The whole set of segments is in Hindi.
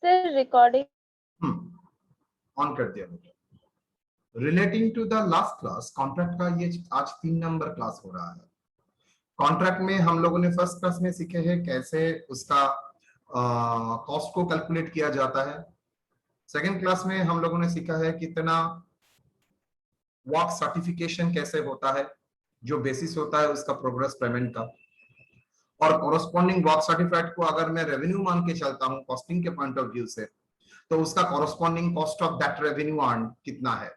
सर रिकॉर्डिंग ऑन कर दिया बेटा। Relating to the last class contract का ये आज 3 नंबर क्लास हो रहा है। कॉन्ट्रैक्ट में हम लोगों ने फर्स्ट क्लास में सीखे हैं कैसे उसका कॉस्ट को कैलकुलेट किया जाता है। सेकंड क्लास में हम लोगों ने सीखा है कितना वर्क सर्टिफिकेशन कैसे होता है, जो बेसिस होता है उसका प्रोग्रेस पेमेंट का, और कॉरस्पॉन्डिंग वर्क सर्टिफाइड को अगर मैं रेवेन्यू मान के चलता हूं कॉस्टिंग के पॉइंट ऑफ व्यू से, तो उसका corresponding cost of that revenue earn कितना है,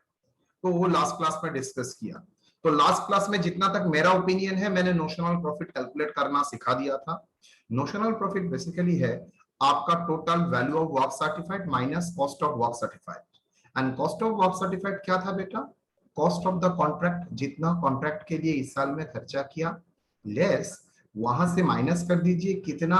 तो वो लास्ट क्लास में डिस्कस किया। तो लास्ट क्लास में जितना तक मेरा ओपिनियन है मैंने नोशनल प्रॉफिट कैलकुलेट करना सिखा दिया था। नोशनल प्रॉफिट बेसिकली है आपका total value of work certified minus cost of work certified. And cost of work certified क्या था बेटा? कॉस्ट ऑफ द कॉन्ट्रैक्ट, जितना कॉन्ट्रैक्ट के लिए इस साल में खर्चा किया, लेस वहां से माइनस कर दीजिए कितना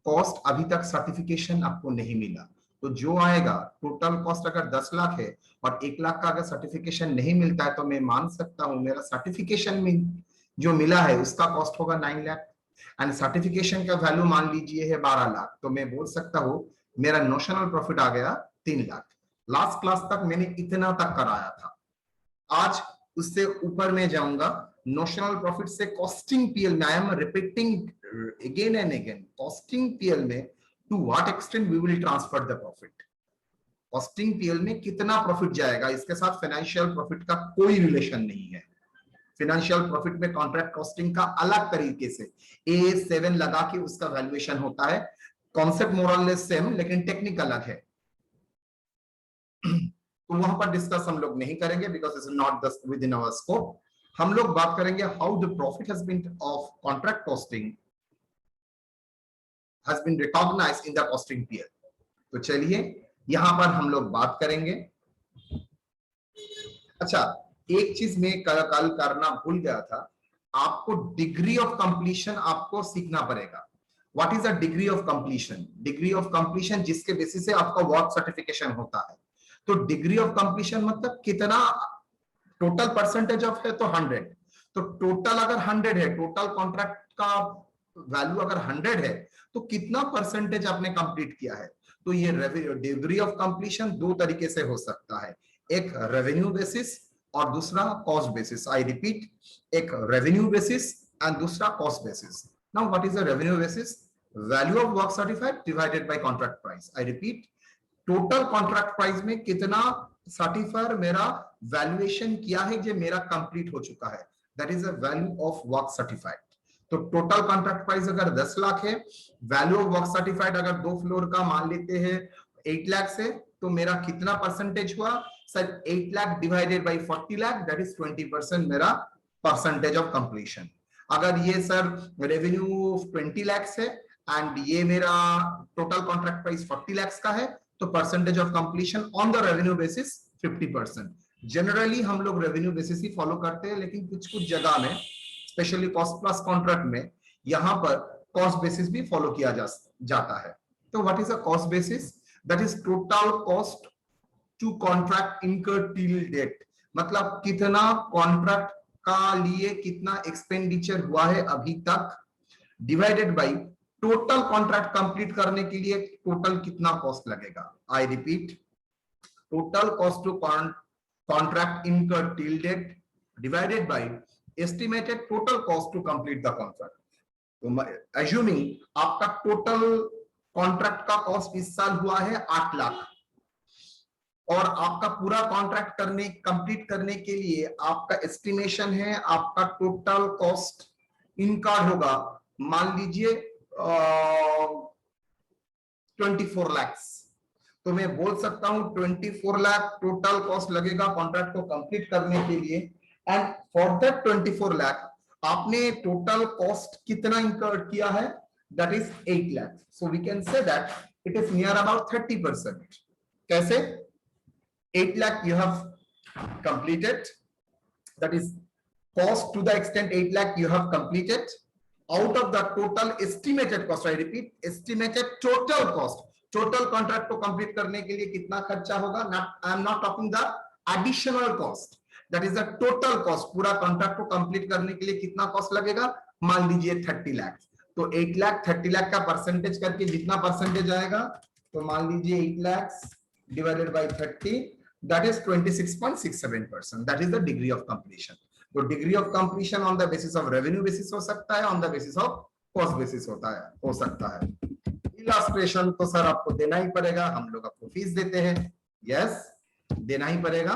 कॉस्ट अभी तक सर्टिफिकेशन आपको नहीं मिला। तो जो आएगा टोटल कॉस्ट अगर 10 लाख है और 1 लाख का अगर सर्टिफिकेशन नहीं मिलता है तो मैं मान सकता हूं मेरा सर्टिफिकेशन में जो मिला है उसका कॉस्ट होगा 9 लाख एंड सर्टिफिकेशन का वैल्यू मान लीजिए है 12 लाख, तो मैं बोल सकता हूं मेरा नोशनल प्रॉफिट आ गया 3 लाख। लास्ट क्लास तक मैंने इतना तक कराया था, आज उससे ऊपर में जाऊंगा। नोशनल प्रॉफिट से कॉस्टिंग पीएल में I am repeating again and again, costing PL में to what extent we will transfer the profit, costing PL में कितना प्रॉफिट जाएगा, इसके साथ फाइनेंशियल प्रॉफिट का कोई रिलेशन नहीं है। फाइनेंशियल प्रॉफिट में कॉन्ट्रैक्ट कॉस्टिंग का अलग तरीके से A7 लगा के उसका वैल्यूएशन होता है। कॉन्सेप्ट मोर और लेस सेम लेकिन टेक्निक अलग है, तो वहां पर डिस्कस हम लोग नहीं करेंगे because it's not within our scope. हम लोग बात करेंगे how the profit has been of contract costing has been recognised in the costing period. तो चलिए यहां पर हम लोग बात करेंगे। अच्छा, एक चीज मैं कल करना भूल गया था, आपको डिग्री ऑफ कंप्लीशन आपको सीखना पड़ेगा। What is the degree of completion? Degree of completion जिसके बेसिस से आपका वर्क सर्टिफिकेशन होता है। तो डिग्री ऑफ कंप्लीशन मतलब कितना टोटल परसेंटेज ऑफ है तो 100, तो टोटल अगर 100 है, टोटल कॉन्ट्रैक्ट का वैल्यू अगर 100 है तो कितना परसेंटेज आपने कंप्लीट किया है। तो ये डिग्री ऑफ कंप्लीशन दो तरीके से हो सकता है, एक रेवेन्यू बेसिस और दूसरा कॉस्ट बेसिस। आई रिपीट, एक रेवेन्यू बेसिस एंड दूसरा cost basis. Now what is the revenue basis? Value of work certified divided by contract price. I repeat, total contract price में कितना सर्टिफाइड मेरा वैल्यूएशन किया है जो मेरा कंप्लीट हो चुका है, that is the value of work certified. तो टोटल कॉन्ट्रैक्ट प्राइस अगर 10 लाख है, वैल्यू ऑफ वर्क सर्टिफाइड अगर 2 फ्लोर का मान लेते हैं 8 लाख से, तो मेरा कितना परसेंटेज हुआ sir? 8 lakh divided bye 40 lakh, that is 20% मेरा परसेंटेज ऑफ कंप्लीशन। अगर ये सर रेवेन्यू 20 लाख है एंड ये मेरा टोटल कॉन्ट्रैक्ट प्राइस 40 लाख का है, तो percentage of completion on the revenue basis 50%। Generally हम लोग रेवेन्यू बेसिस ही फॉलो करते हैं, लेकिन कुछ कुछ जगह में स्पेशली कॉस्ट प्लस कॉन्ट्रैक्ट में यहां पर कॉस्ट बेसिस भी फॉलो किया जाता है। तो what is a cost basis? That is total cost to contract incurred till date, मतलब कितना कॉन्ट्रैक्ट का लिए कितना एक्सपेंडिचर हुआ है अभी तक, divided by total contract complete करने के लिए टोटल कितना कॉस्ट लगेगा। I repeat, total cost to contract incurred till date divided by estimated total cost to complete the contract. तो एज्यूमिंग आपका टोटल कॉन्ट्रैक्ट का कॉस्ट इस साल हुआ है 8 लाख और आपका पूरा कॉन्ट्रैक्ट कंप्लीट करने के लिए आपका एस्टिमेशन है आपका टोटल कॉस्ट इनकर्ड होगा मान लीजिए 24 लाख। तो मैं बोल सकता हूं 24 लाख टोटल कॉस्ट लगेगा कॉन्ट्रैक्ट को कंप्लीट करने के लिए, एंड फॉर दैट 24 लाख आपने टोटल कॉस्ट कितना इंकर किया है? That is 8 lakh. So we can say that it is near about 30%। कैसे? 8 lakh you have completed, that is cost to the extent 8 lakh you have completed out of the total estimated cost. I repeat, estimated total cost, total contract को complete करने के लिए कितना खर्चा होगा? I am not talking the additional cost, that is the total cost। पूरा कॉन्ट्रैक्ट को कंप्लीट करने के लिए कितना कॉस्ट लगेगा? मान लीजिए 30 लाख। तो 8 लाख 30 लाख का परसेंटेज करके जितना परसेंटेज आएगा तो मान लीजिए 8 lakh divided by 30, that is 26.67%. That is the degree of completion. तो degree of completion on the basis of revenue basis हो सकता है, on the basis of cost basis हो सकता है. इलस्ट्रेशन तो सर आपको देना ही पड़ेगा, हम लोग आपको फीस देते हैं. यस, देना ही पड़ेगा.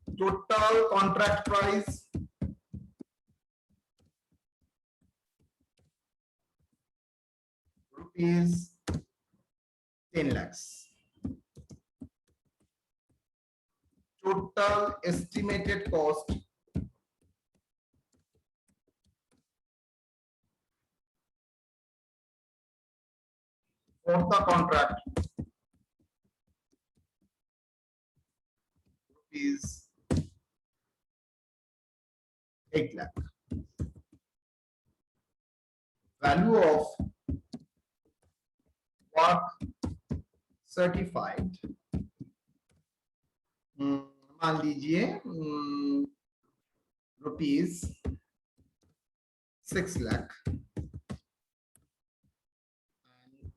Total contract price rupees 10 lakhs. Total estimated cost for the contract is 8 lakh. Value of work certified, मान लीजिए rupees 6 lakh.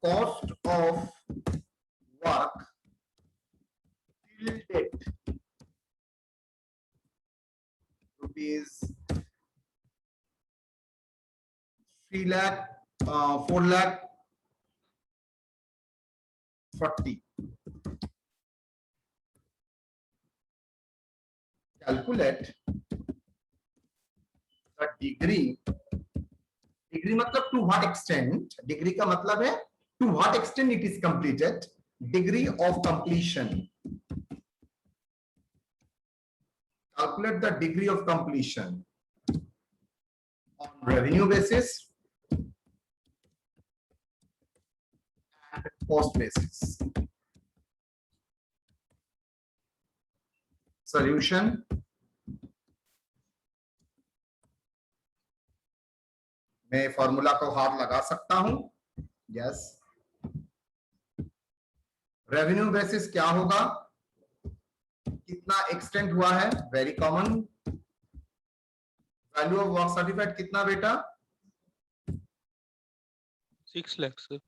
Cost of work till date rupees 3 lakh, 4 lakh 40. Calculate the degree. Degree मतलब to what extent. Degree का मतलब है to what extent it is completed. Degree of completion. Calculate the degree of completion on revenue basis and cost basis. Solution. मैं फॉर्मूला को हाथ लगा सकता हूं. यस. रेवेन्यू बेसिस क्या होगा, कितना एक्सटेंड हुआ है, very common. Value of work certified कितना बेटा, 6 lakh sir.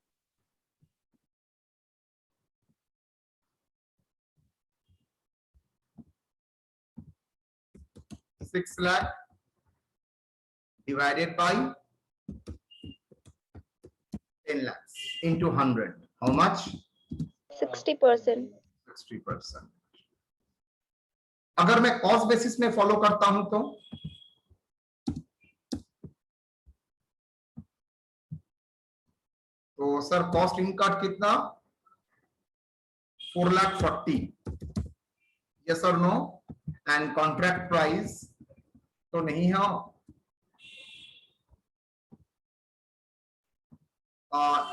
6 lakh divided by 10 lakhs into 100. How much? 60%. 60%. अगर मैं कॉस्ट बेसिस में फॉलो करता हूं तो सर कॉस्ट इनकट कितना, 4,40,000. यस और नो. एंड कॉन्ट्रैक्ट प्राइस तो नहीं है.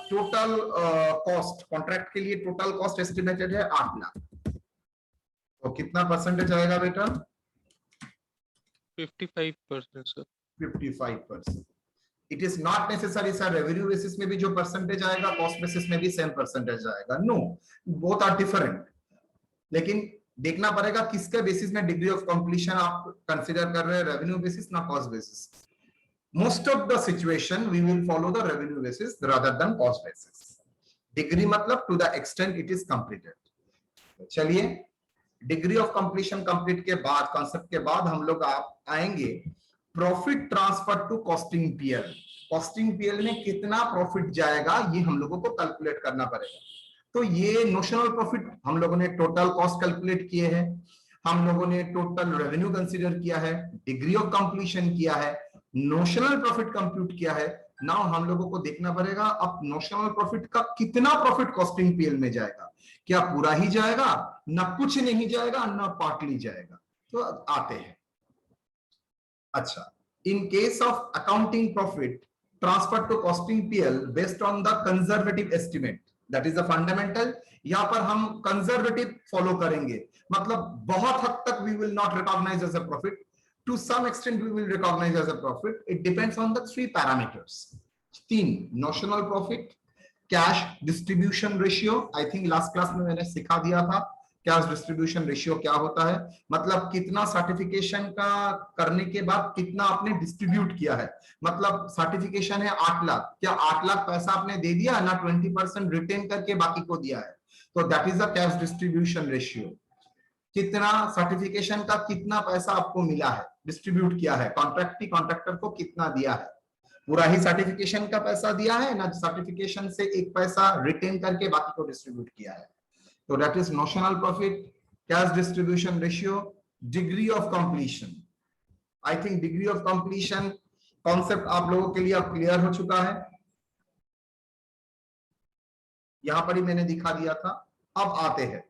टोटल कॉस्ट कॉन्ट्रैक्ट के लिए टोटल कॉस्ट एस्टिमेटेड है 8 लाख. तो कितना परसेंटेज आएगा बेटा, 55% sir. 55%. It is not necessary sir revenue basis में भी जो परसेंटेज आएगा कॉस्ट बेसिस में भी सेम परसेंटेज आएगा. No, both are different. लेकिन देखना पड़ेगा किसके बेसिस में डिग्री ऑफ कंप्लीशन आप कंसीडर कर रहे हैं, रेवेन्यू बेसिस ना cost basis. Most of the situation we will follow the revenue basis rather than cost basis. Degree मतलब to the extent it is completed. चलिए, डिग्री ऑफ कंप्लीशन कंप्लीट के बाद, कॉन्सेप्ट के बाद हम लोग आएंगे profit transfer to costing PL. Costing PL में कितना प्रॉफिट जाएगा ये हम लोगों को कैलकुलेट करना पड़ेगा. तो ये नोशनल प्रॉफिट हम लोगों ने टोटल कॉस्ट कैलकुलेट किए हैं, हम लोगों ने टोटल रेवेन्यू कंसीडर किया है, डिग्री ऑफ कंप्लीशन किया है, नोशनल प्रॉफिट कंप्यूट किया है. नाउ हम लोगों को देखना पड़ेगा अब नोशनल प्रॉफिट का कितना प्रॉफिट कॉस्टिंग पीएल में जाएगा. क्या पूरा ही जाएगा, ना कुछ नहीं जाएगा, ना पार्टली जाएगा. तो आते हैं. अच्छा, in case of accounting profit transfer to costing PL based on the conservative estimate, that is the fundamental. यहां पर हम कंजर्वेटिव फॉलो करेंगे, मतलब बहुत हद तक we will not recognise as a profit, to some extent we will recognize as a profit. It depends on the 3 parameters. 3, notional profit, cash distribution ratio. I think last class में मैंने सिखा दिया था कैश डिस्ट्रीब्यूशन रेशियो क्या होता है, मतलब कितना सर्टिफिकेशन का करने के बाद कितना आपने डिस्ट्रीब्यूट किया है। मतलब सर्टिफिकेशन है 8 लाख, क्या 8 लाख पैसा आपने दे दिया ना, 20% रिटेन करके बाकी को दिया है, तो that is the cash distribution ratio. कितना सर्टिफिकेशन का कितना पैसा आपको मिला है, डिस्ट्रीब्यूट किया है, कॉन्ट्रैक्टर को कितना दिया है, पूरा ही सर्टिफिकेशन का पैसा दिया है ना, सर्टिफिकेशन से एक पैसा रिटेन करके बाकी को डिस्ट्रीब्यूट किया है, तो that is notional profit, cash distribution ratio, degree of completion. I think degree of completion concept आप लोगों के लिए अब क्लियर हो चुका है, यहां पर ही मैंने दिखा दिया था। अब आते हैं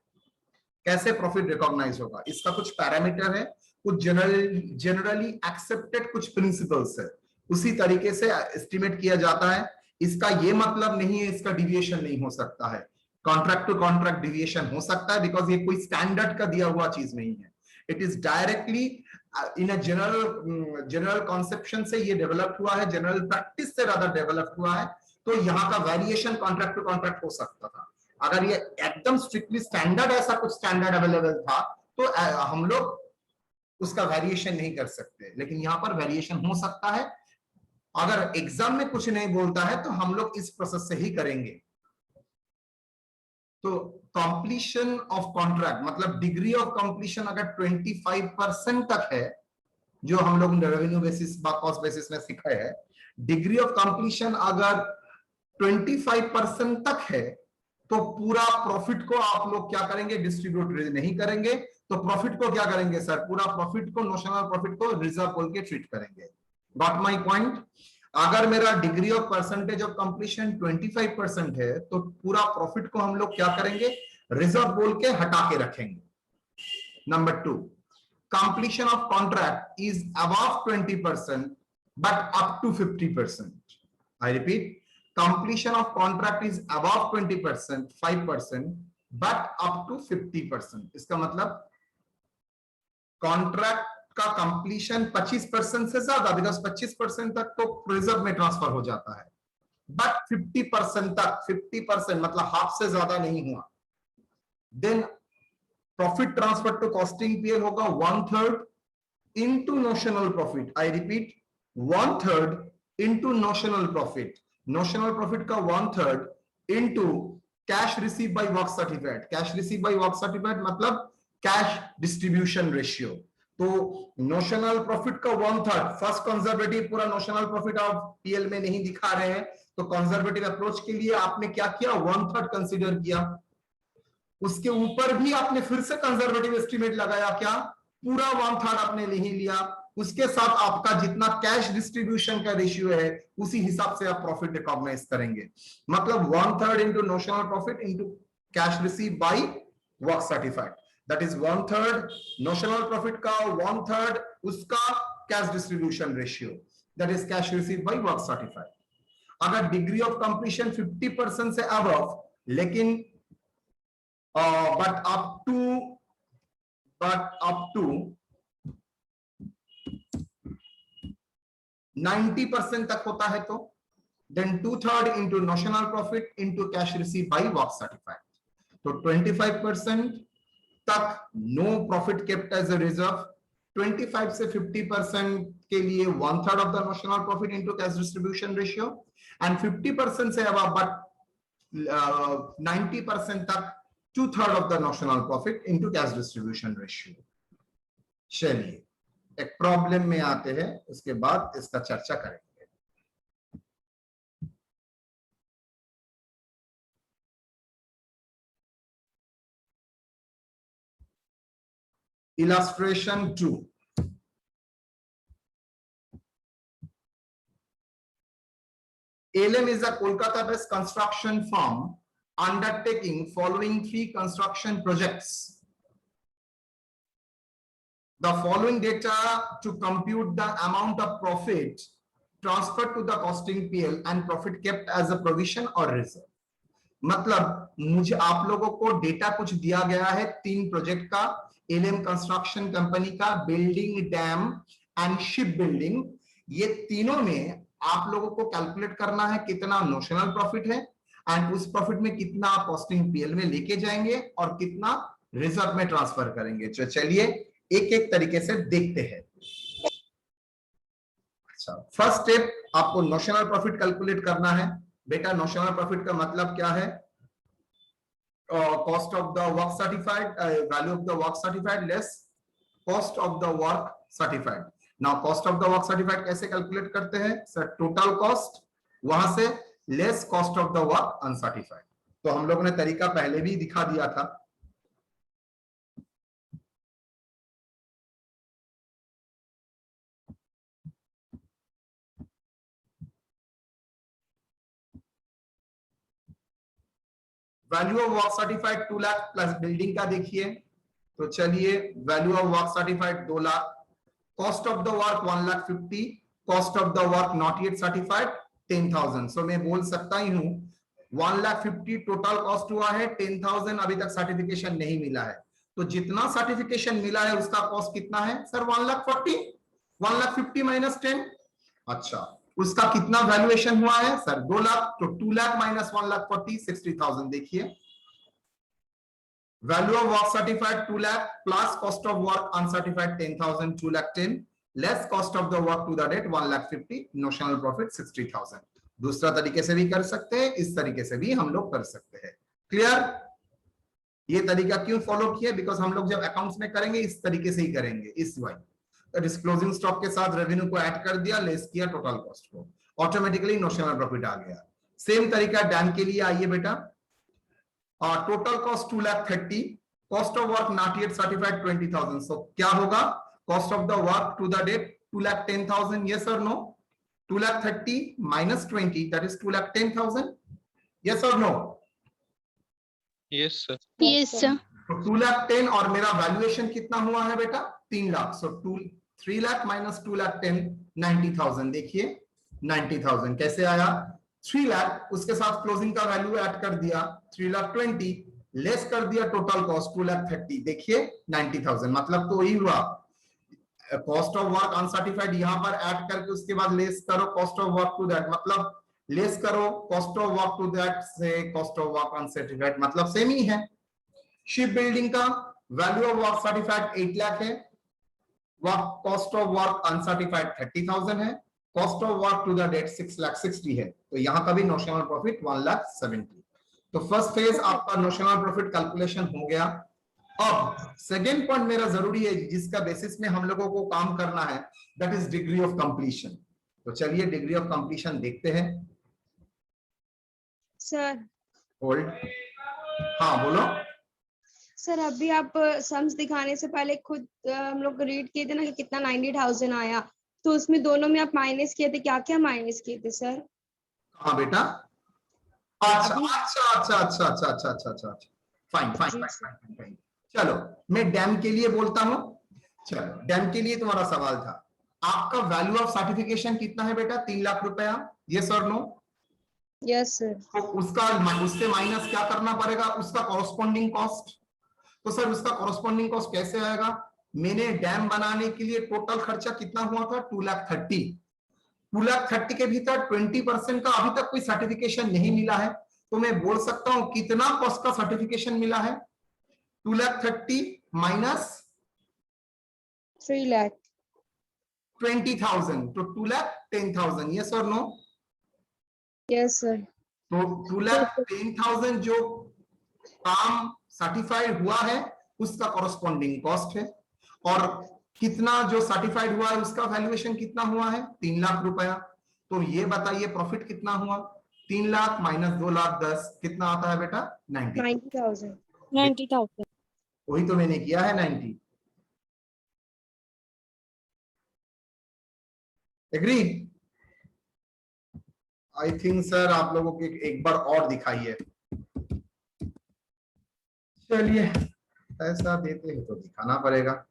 कैसे प्रॉफिट रिकॉग्नाइज होगा, इसका कुछ पैरामीटर है, कुछ जनरली एक्सेप्टेड कुछ प्रिंसिपल्स है, उसी तरीके से एस्टिमेट किया जाता है। इसका ये मतलब नहीं है इसका डिविएशन नहीं हो सकता है, कॉन्ट्रैक्ट टू कॉन्ट्रैक्ट डिविएशन हो सकता है, बिकॉज ये कोई स्टैंडर्ड का दिया हुआ चीज नहीं है, it is directly in a general conception से ये डेवलप हुआ है, जनरल प्रैक्टिस से ज्यादा डेवलप हुआ है, तो यहाँ का वेरिएशन कॉन्ट्रैक्ट टू कॉन्ट्रैक्ट हो सकता था। अगर ये एकदम स्ट्रिक्टली स्टैंडर्ड ऐसा कुछ स्टैंडर्ड अवेलेबल था तो हम लोग उसका वेरिएशन नहीं कर सकते, लेकिन यहाँ पर वेरिएशन हो सकता है। अगर एग्जाम में कुछ नहीं बोलता है तो हम लोग इस प्रोसेस से ही करेंगे। तो कंप्लीशन ऑफ कॉन्ट्रैक्ट मतलब डिग्री ऑफ कंप्लीशन अगर 25% तक है, जो हम लोग रेवेन्यू बेसिस कॉस्ट बेसिस में सीखा है, डिग्री ऑफ कंप्लीशन अगर 25% तक है तो पूरा प्रॉफिट को आप लोग क्या करेंगे, डिस्ट्रीब्यूट नहीं करेंगे, तो प्रॉफिट को क्या करेंगे सर, पूरा प्रॉफिट को, नोशनल प्रॉफिट को रिजर्व बोल के ट्रीट करेंगे। Got my point. अगर मेरा degree of percentage of completion 25% है तो पूरा प्रॉफिट को हम लोग क्या करेंगे, रिजर्व बोल के हटा के रखेंगे। Number 2, completion of contract is above 20% but up to 50%. I repeat, completion of contract is above 20%, 5% but up to 50%. इसका मतलब कॉन्ट्रैक्ट का कंप्लीशन 25% से ज्यादा, बिकॉज 25% तक तो रिजर्व में ट्रांसफर हो जाता है, बट 50% तक, 50% मतलब हाफ से ज्यादा नहीं हुआ, then profit transfer to costing PL होगा 1/3 into notional profit. I repeat, 1/3 into notional profit. Notional profit का 1/3 into cash received by work certificate. Cash received by work certificate मतलब cash distribution ratio. तो notional profit का 1/3, फर्स्ट कंजर्वेटिव पूरा notional profit आप पीएल में नहीं दिखा रहे हैं, तो कंजर्वेटिव अप्रोच के लिए आपने क्या किया, 1/3 कंसिडर किया, उसके ऊपर भी आपने फिर से कंजर्वेटिव एस्टिमेट लगाया, क्या पूरा 1/3 आपने नहीं लिया, उसके साथ आपका जितना कैश डिस्ट्रीब्यूशन का रेशियो है उसी हिसाब से आप प्रॉफिट रिकॉग्नाइज करेंगे। मतलब 1/3 into notional profit into cash receive by work certified, that is 1/3 notional profit का 1/3 उसका cash distribution ratio, that is cash receive by work certified. अगर डिग्री ऑफ कंप्लीशन 50% से अबव, लेकिन but up to 90% तक होता है तो then 2/3 into notional profit into cash received by work certified. तो 25% तक no profit kept as a reserve, 25 से 50% के लिए 1/3 of the notional profit into cash distribution ratio, and 50% से above but 90% तक 2/3 of the notional profit into cash distribution ratio. चलिए एक प्रॉब्लम में आते हैं, उसके बाद इसका चर्चा करेंगे। Illustration 2. ALM is a Kolkata-based construction firm undertaking following 3 construction projects. The following data to compute the amount of profit transferred to the costing PL and profit kept as a provision or reserve. मतलब मुझे आप लोगों को डेटा कुछ दिया गया है 3 प्रोजेक्ट का, ALM कंस्ट्रक्शन कंपनी का, building, dam and ship building, ये तीनों में आप लोगों को कैलकुलेट करना है कितना नोशनल प्रॉफिट है एंड उस प्रॉफिट में कितना आप कॉस्टिंग पीएल में लेके जाएंगे और कितना रिजर्व में ट्रांसफर करेंगे। तो चलिए एक एक तरीके से देखते हैं। अच्छा, फर्स्ट स्टेप आपको नोशनल प्रॉफिट कैलकुलेट करना है। बेटा नोशनल प्रॉफिट का मतलब क्या है? Cost of the work certified, value of the work certified less cost of the work certified. Now cost of the work certified कैसे कैलकुलेट करते हैं सर? टोटल कॉस्ट वहां से less cost of the work uncertified. तो हम लोगों ने तरीका पहले भी दिखा दिया था। Value of work certified 2 lakh plus building का देखिए। तो चलिए value of work certified 2 lakh, cost of the work 1,50,000, cost of the work not yet certified 10,000। सो मैं बोल सकता ही हूं 1,50,000 टोटल कॉस्ट हुआ है, 10,000 अभी तक सर्टिफिकेशन नहीं मिला है। तो जितना सर्टिफिकेशन मिला है उसका कॉस्ट कितना है सर? 1,40,000, 1,50,000 माइनस 10। अच्छा, उसका कितना वैल्यूएशन हुआ है सर? 2 लाख। तो 2 लाख माइनस 1,40,000 60,000। देखिए value of work certified 2 lakh plus cost of work uncertified 10,000, 2 lakh 10 less cost of the work to the date 1,50,000, notional profit 60,000। दूसरा तरीके से भी कर सकते हैं, इस तरीके से भी हम लोग कर सकते हैं। क्लियर? ये तरीका क्यों फॉलो किया? बिकॉज हम लोग जब अकाउंट्स में करेंगे इस तरीके से ही करेंगे। इस वाई डिस्क्लोजिंग स्टॉक के साथ रेवेन्यू को ऐड कर दिया, लेस किया टोटल कॉस्ट को, ऑटोमेटिकली नोशनल प्रॉफिट आ गया। सेम तरीका डैम के लिए आइए बेटा। Total cost 2,30,000, cost of work not yet certified 20,000। So क्या होगा? Cost of the work to the date 2,10,000। Yes और no? 2,30,000 minus 20, that is 2,10,000. Yes or no? Yes, sir. Yes, sir. तो 2,10,000 और मेरा वैल्यूएशन कितना हुआ है बेटा? 3 लाख। सो 3 लाख माइनस 2,10,000 90,000। देखिए 90,000 कैसे आया? 3 लाख उसके साथ क्लोजिंग का वैल्यू ऐड कर दिया 3,20,000 लेस कर दिया टोटल कॉस्ट 2,30,000। देखिए 90,000। मतलब तो वही हुआ, कॉस्ट ऑफ वर्क अनसर्टिफाइड यहां पर ऐड करके उसके बाद लेस करो cost of work to that, मतलब लेस करो cost of work to that से कॉस्ट ऑफ वर्क अनसर्टिफाइड, मतलब सेम ही है। शिप बिल्डिंग का value of work certified 8 lakh है, कॉस्ट ऑफ वर्क अनसर्टिफाइड 30,000 है, cost of work to the date 6,60,000 है। तो यहां का भी नोशनल प्रॉफिट 1,70,000। तो फर्स्ट फेज आपका नोशनल प्रॉफिट कैलकुलेशन हो गया। अब सेकेंड पॉइंट मेरा जरूरी है जिसका बेसिस में हम लोगों को काम करना है, that is degree of completion. तो चलिए डिग्री ऑफ कंप्लीशन देखते हैं। सर होल्ड, हाँ बोलो। सर अभी आप सम्स दिखाने से पहले खुद हम लोग रीड किए थे ना कि कितना 90,000 आया, तो उसमें दोनों में आप माइनस किए थे, क्या क्या माइनस किए थे सर? हाँ बेटा, अच्छा अभी अच्छा अच्छा अच्छा अच्छा अच्छा अच्छा अच्छा अच्छा, फाइन फाइन जी फाइन सर। Fine fine. चलो मैं डैम के लिए बोलता हूं। चलो डैम के लिए तुम्हारा सवाल था, आपका वैल्यू ऑफ सर्टिफिकेशन कितना है बेटा? 3 लाख रुपया। यस और नो? Yes sir. तो उसका उससे माइनस क्या करना पड़ेगा? उसका कॉरस्पॉन्डिंग कॉस्ट। तो सर उसका कॉरस्पॉन्डिंग कॉस्ट कैसे आएगा? मैंने डैम बनाने के लिए टोटल खर्चा कितना हुआ था? 2,30,000। 2,30,000 के भीतर 20% का अभी तक कोई सर्टिफिकेशन नहीं मिला है, तो मैं बोल सकता हूं कितना कॉस्ट का सर्टिफिकेशन मिला है? 2,30,000 माइनस 3 लाख। 20,000, तो 2,10,000। यस और नो? Yes sir. तो 2,10,000 जो काम सर्टिफाइड हुआ है उसका कॉरस्पॉन्डिंग कॉस्ट है, और कितना जो सर्टिफाइड हुआ है उसका वैल्यूएशन कितना हुआ है? 3 लाख रुपया। तो ये बताइए प्रॉफिट कितना हुआ? 3 लाख माइनस 2,10,000 कितना आता है बेटा? 90। 90,000। 90,000. वही तो मैंने किया है 90। एग्री? आई थिंक सर आप लोगों को एक बार और दिखाइए। चलिए पैसा देते हैं तो दिखाना पड़ेगा।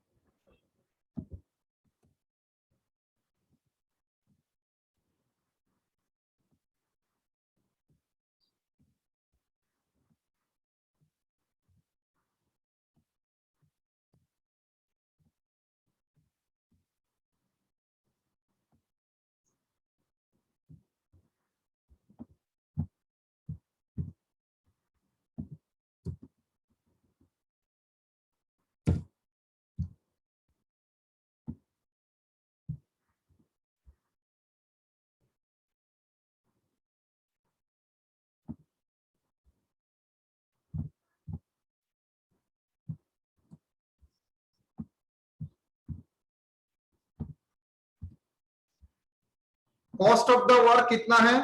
कॉस्ट ऑफ द वर्क कितना है?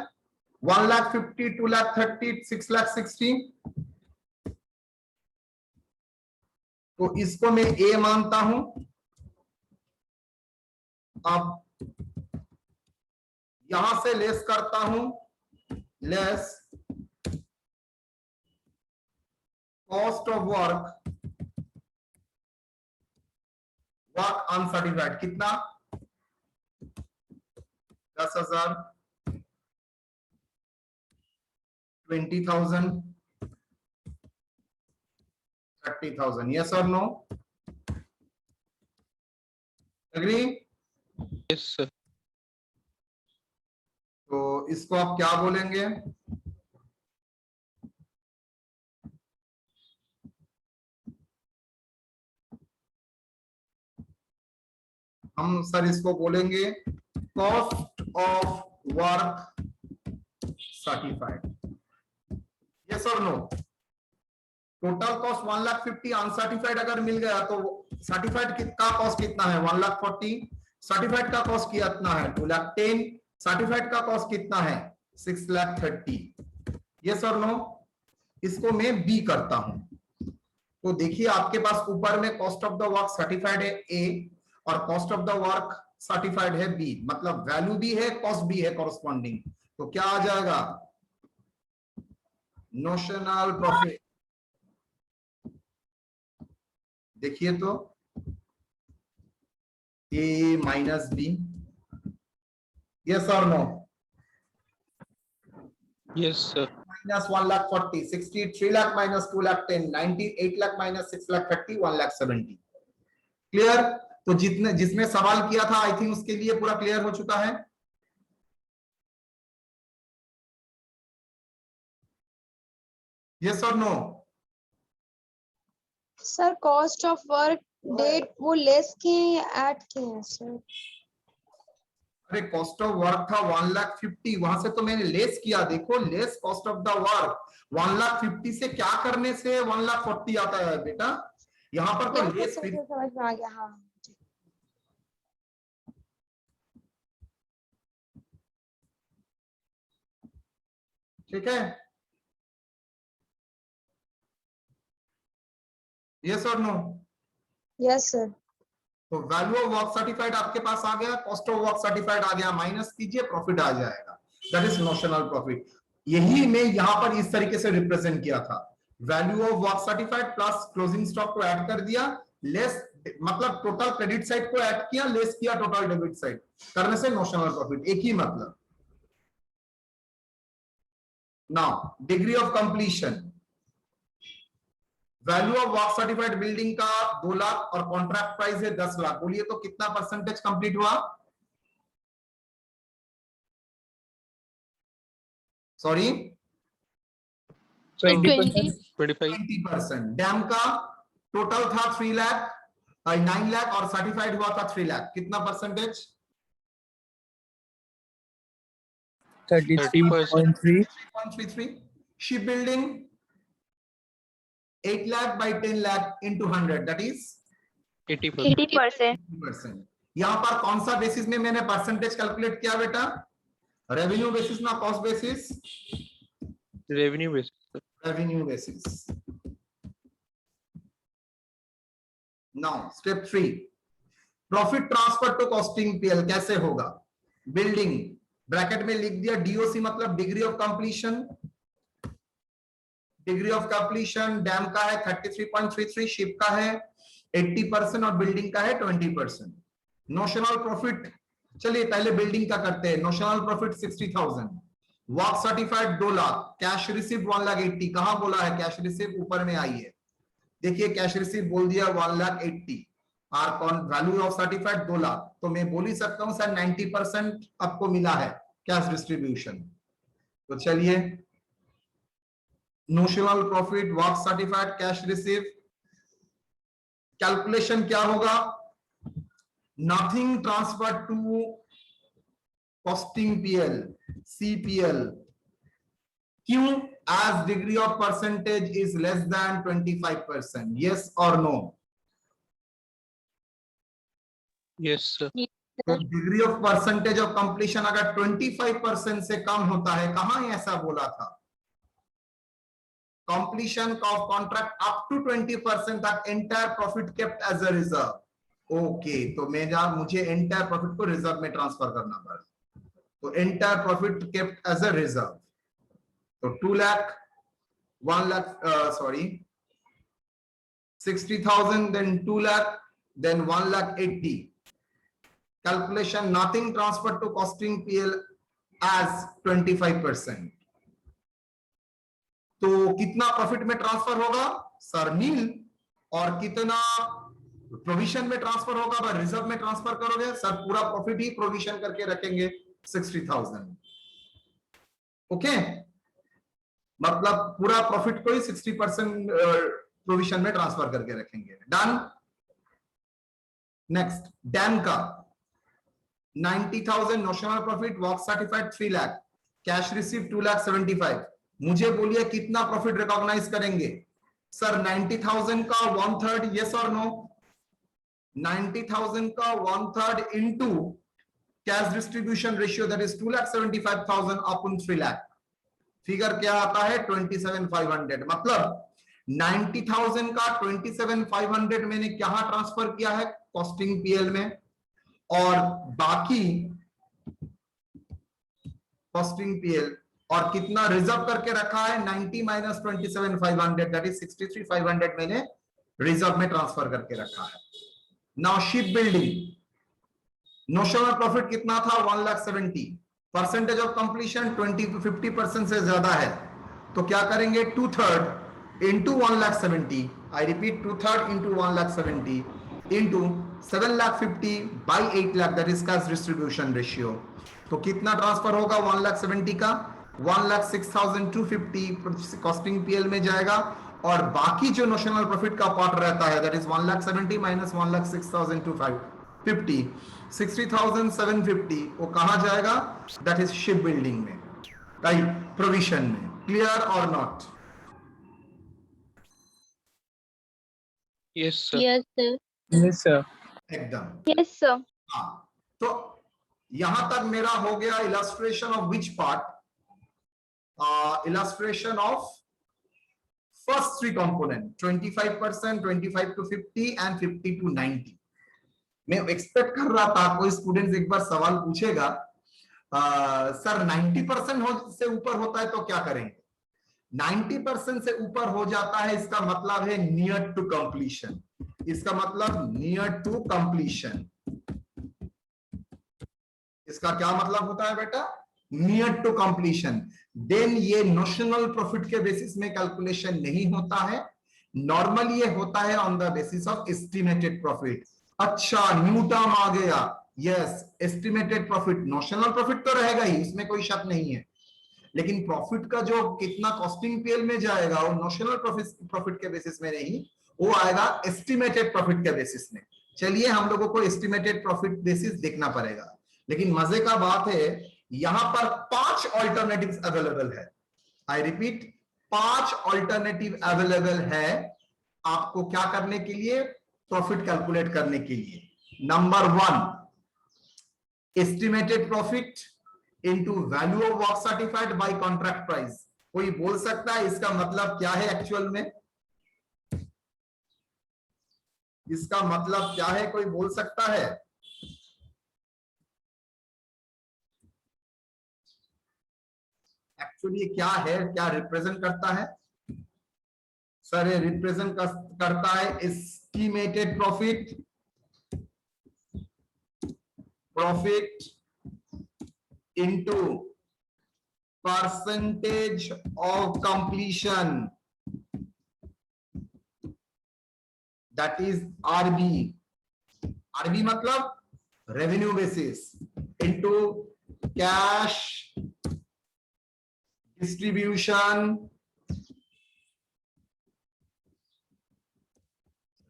1,50,000, 2,30,000, 6,60,000। तो इसको मैं ए मानता हूं। अब यहां से लेस करता हूं, less cost of work, work uncertified कितना? 10,000, 20,000, 30,000। यस और नो? एग्री? Yes, sir. तो इसको आप क्या बोलेंगे? हम सर इसको बोलेंगे cost of work certified. Yes और नो? टोटल कॉस्ट 1,50,000 अनसर्टिफाइड अगर मिल गया तो सर्टिफाइड का कॉस्ट कितना है? 1,40,000। सर्टिफाइड का कॉस्ट कितना है? 2,10,000। सर्टिफाइड का कॉस्ट कितना है? 6,30,000। यस और नो? इसको मैं बी करता हूं। तो देखिए आपके पास ऊपर में cost of the work certified है ए और cost of the work certified है बी, मतलब वैल्यू भी है, कॉस्ट भी है कॉरस्पॉन्डिंग। तो क्या आ जाएगा? Notional profit. देखिए तो ए माइनस बी। यस और no? Yes, sir. Minus 1,40,000, 60, 3 lakh minus 2,10,000, 90, 8 lakh minus 6,30,000, 1,70,000। Clear? तो जिसने सवाल किया था आई थिंक उसके लिए पूरा क्लियर हो चुका है। यस और no? Sir cost of work date वो लेस किए या ऐड किए हैं सर? अरे कॉस्ट ऑफ वर्क था 1,50,000, वहां से तो मैंने लेस किया। देखो less cost of the work 1,50,000 से क्या करने से 1,40,000 आता है बेटा? यहाँ पर तो लेस। समझ में आ गया। हाँ ठीक है? यस और नो? Yes sir. तो वैल्यू ऑफ वर्क सर्टिफाइड आपके पास आ गया, कॉस्ट ऑफ वर्क सर्टिफाइड आ गया, माइनस कीजिए, प्रॉफिट आ जाएगा। That is notional profit. यही मैं यहां पर इस तरीके से रिप्रेजेंट किया था। Value of work certified plus closing stock को ऐड कर दिया, लेस मतलब टोटल क्रेडिट साइड को ऐड किया, लेस किया टोटल डेबिट साइड, करने से नोशनल प्रॉफिट। एक ही मतलब। Now degree of completion. Value of work certified building का 2 लाख और कॉन्ट्रैक्ट प्राइस है 10 लाख। बोलिए तो कितना परसेंटेज कंप्लीट हुआ? सॉरी 25%. डैम का टोटल था 3 लाख, 9 लाख और सर्टिफाइड हुआ था 3 लाख। कितना percentage? 33.3. Ship building 8 lakh by 10 lakh into 100, that is 80%. 80%. यहाँ पर कौन सा बेसिस में मैंने परसेंटेज कैलकुलेट किया बेटा? रेवेन्यू बेसिस ना cost basis? Revenue basis, sir. Revenue basis. Now step 3, profit transfer to costing PL कैसे होगा? बिल्डिंग ब्रैकेट में लिख दिया डीओसी मतलब degree of completion. Degree of completion dam का है 33.33, शिप का है 80% और बिल्डिंग का है 20%। नोशनल प्रॉफिट, चलिए पहले बिल्डिंग का करते हैं। Notional profit 60,000, work certified 2 lakh, cash receive 1,80,000। कहां बोला है कैश रिसीव? ऊपर में आई है, देखिए कैश रिसीव बोल दिया 1,80,000 और वैल्यू ऑफ सर्टिफाइड 2 लाख। तो मैं बोल ही सकता हूं सर 90% आपको मिला है कैश डिस्ट्रीब्यूशन। तो चलिए notional profit, work certified, cash receive, calculation क्या होगा? Nothing transfer to costing PL, CPL. क्यों? As degree of percentage is less than 25%। Yes और नो? Yes, sir. तो degree of percentage of completion अगर 25% से कम होता है, कहां ऐसा बोला था? Completion of contract up to 20% तक entire profit kept as a reserve. Okay, तो मुझे एंटायर प्रॉफिट को रिजर्व में ट्रांसफर करना पड़ा, तो entire profit kept as a reserve. तो 2 lakh 1 lakh 60,000, then 2 lakh, then 1,80,000. Calculation, nothing transferred to costing PL as 25%. तो कितना प्रॉफिट में ट्रांसफर होगा सर? नील। और कितना प्रोविजन में ट्रांसफर होगा? रिजर्व में ट्रांसफर करोगे सर, पूरा प्रॉफिट ही प्रोविजन करके रखेंगे 60,000। ओके, मतलब पूरा प्रॉफिट को ही 60% प्रोविजन में ट्रांसफर करके रखेंगे। डन। नेक्स्ट, डैम का 90,000 notional profit, work certified 3 lakh, cash receive 2,75,000। मुझे बोलिए कितना प्रॉफिट रिकॉग्नाइज करेंगे सर? 90,000 का 1/3, यस और नो? 90,000 का 1/3 into cash distribution ratio, that is 2,75,000 upon 3 lakh. Figure क्या आता है? 27,500। मतलब 90,000 का 27,500 मैंने क्या ट्रांसफर किया है? कॉस्टिंग पीएल में। और बाकी कॉस्टिंग पीएल और कितना रिजर्व करके रखा है? 90 माइनस 27,500, दैट इज 63,500 मैंने रिजर्व में ट्रांसफर करके रखा है। Now ship building, notional profit कितना था? 1,70,000। परसेंटेज ऑफ कंप्लीशन 50% से ज्यादा है, तो क्या करेंगे? 2/3 into 1,70,000। I repeat, 2/3 into 1,70,000 into 7,50,000 by 8 lakh, that is cash distribution ratio. तो कितना ट्रांसफर होगा 1,70,000 का? 1,06,250 कॉस्टिंग पीएल में जाएगा। और बाकी जो नोशनल प्रॉफिट का पार्ट रहता है, दैट इज 1,70,000 माइनस 1,06,250, 60,750, वो कहां जाएगा? दैट इज शिप बिल्डिंग में, राइट, प्रोविजन में। क्लियर और not? Yes, sir. Yes, sir. Yes, sir. एकदम। Yes, sir. हाँ, तो यहां तक मेरा हो गया illustration of which part? Illustration of first 3 component, 25%, 25 to 50 and 50 to 90। मैं एक्सपेक्ट कर रहा था कोई स्टूडेंट एक बार सवाल पूछेगा, सर 90% से ऊपर होता है तो क्या करेंगे? 90% से ऊपर हो जाता है, इसका मतलब है नियर टू कंप्लीशन। इसका मतलब नियर टू कंप्लीशन। इसका क्या मतलब होता है बेटा? Near to completion. देन ये नोशनल प्रॉफिट के बेसिस में कैलकुलेशन नहीं होता है, नॉर्मली ये होता है on the basis of estimated profit. अच्छा, न्यू टर्म आ गया, yes, estimated profit. Notional profit तो रहेगा ही, इसमें कोई शक नहीं है, लेकिन प्रॉफिट का जो कितना कॉस्टिंग पीएल में जाएगा वो नोशनल प्रॉफिट के बेसिस में नहीं, वो आएगा एस्टिमेटेड प्रॉफिट के बेसिस में। चलिए, हम लोगों को एस्टिमेटेड प्रॉफिट बेसिस देखना पड़ेगा। लेकिन मजे का बात है, यहां पर 5 ऑल्टरनेटिव्स अवेलेबल है। आई रिपीट, 5 ऑल्टरनेटिव अवेलेबल है आपको क्या करने के लिए? प्रॉफिट कैलकुलेट करने के लिए। Number 1, estimated profit into value of work certified by contract price. कोई बोल सकता है इसका मतलब क्या है एक्चुअल में? इसका मतलब क्या है, कोई बोल सकता है? एक्चुअली क्या है, क्या रिप्रेजेंट करता है? सर ये रिप्रेजेंट करता है estimated profit into percentage of completion, that is RB. RB मतलब revenue basis into cash distribution